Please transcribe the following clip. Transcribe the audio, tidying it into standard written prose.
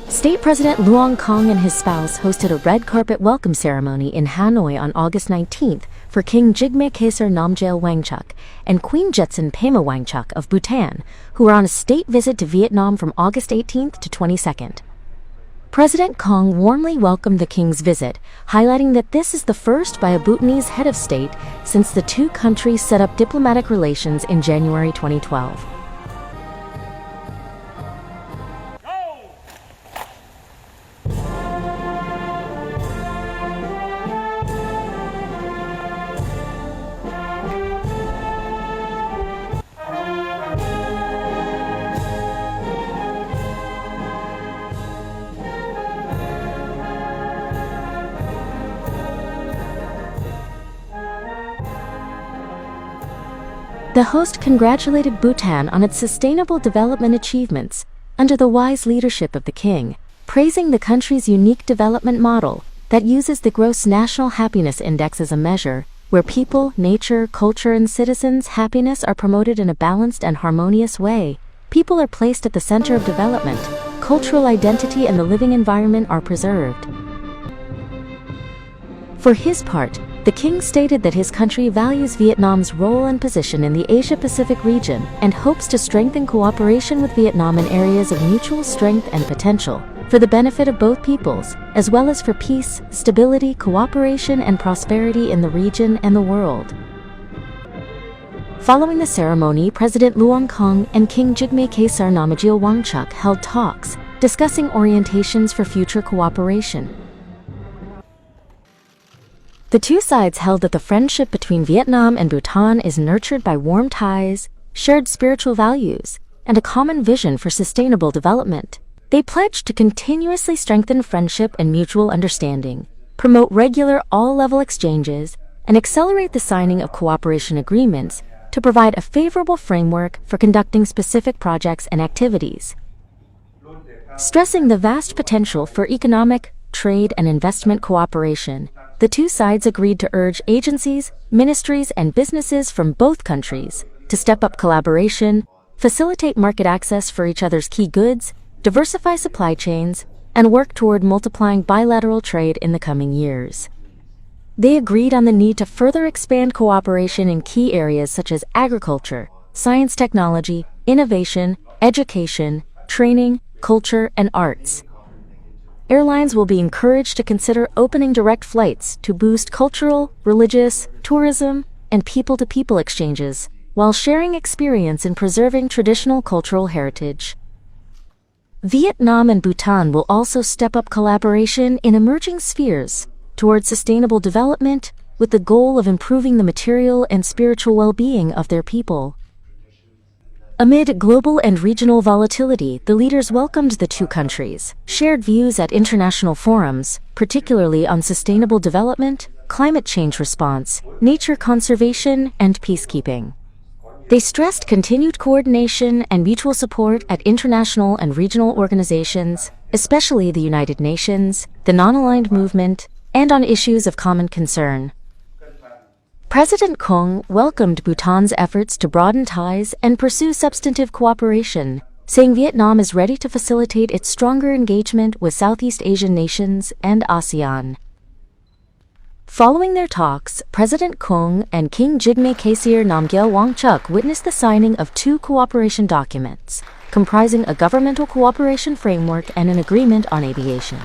State President Luong Kong and his spouse hosted a red carpet welcome ceremony in Hanoi on August 19th for King Jigme Khesar Namgyel Wangchuck and Queen Jetsun Pema Wangchuck of Bhutan, who were on a state visit to Vietnam from August 18th to 22nd. President Kong warmly welcomed the king's visit, highlighting that this is the first by a Bhutanese head of state since the two countries set up diplomatic relations in January 2012. The host congratulated Bhutan on its sustainable development achievements under the wise leadership of the king, praising the country's unique development model that uses the Gross National Happiness Index as a measure, where people, nature, culture, and citizens' happiness are promoted in a balanced and harmonious way. People are placed at the center of development, cultural identity and the living environment are preserved. For his part, the king stated that his country values Vietnam's role and position in the Asia-Pacific region and hopes to strengthen cooperation with Vietnam in areas of mutual strength and potential, for the benefit of both peoples, as well as for peace, stability, cooperation, and prosperity in the region and the world. Following the ceremony, President Luong Kong and King Jigme Khesar Namgyel Wangchuck held talks, discussing orientations for future cooperation. The two sides held that the friendship between Vietnam and Bhutan is nurtured by warm ties, shared spiritual values, and a common vision for sustainable development. They pledged to continuously strengthen friendship and mutual understanding, promote regular all-level exchanges, and accelerate the signing of cooperation agreements to provide a favorable framework for conducting specific projects and activities. Stressing the vast potential for economic, trade, and investment cooperation, the two sides agreed to urge agencies, ministries, and businesses from both countries to step up collaboration, facilitate market access for each other's key goods, diversify supply chains, and work toward multiplying bilateral trade in the coming years. They agreed on the need to further expand cooperation in key areas such as agriculture, science technology, innovation, education, training, culture, and arts. Airlines will be encouraged to consider opening direct flights to boost cultural, religious, tourism, and people-to-people exchanges, while sharing experience in preserving traditional cultural heritage. Vietnam and Bhutan will also step up collaboration in emerging spheres towards sustainable development with the goal of improving the material and spiritual well-being of their people. Amid global and regional volatility, the leaders welcomed the two countries, shared views at international forums, particularly on sustainable development, climate change response, nature conservation, and peacekeeping. They stressed continued coordination and mutual support at international and regional organizations, especially the United Nations, the Non-Aligned Movement, and on issues of common concern. President Kong welcomed Bhutan's efforts to broaden ties and pursue substantive cooperation, saying Vietnam is ready to facilitate its stronger engagement with Southeast Asian nations and ASEAN. Following their talks, President Kong and King Jigme Khesar Namgyel Wangchuck witnessed the signing of two cooperation documents, comprising a governmental cooperation framework and an agreement on aviation.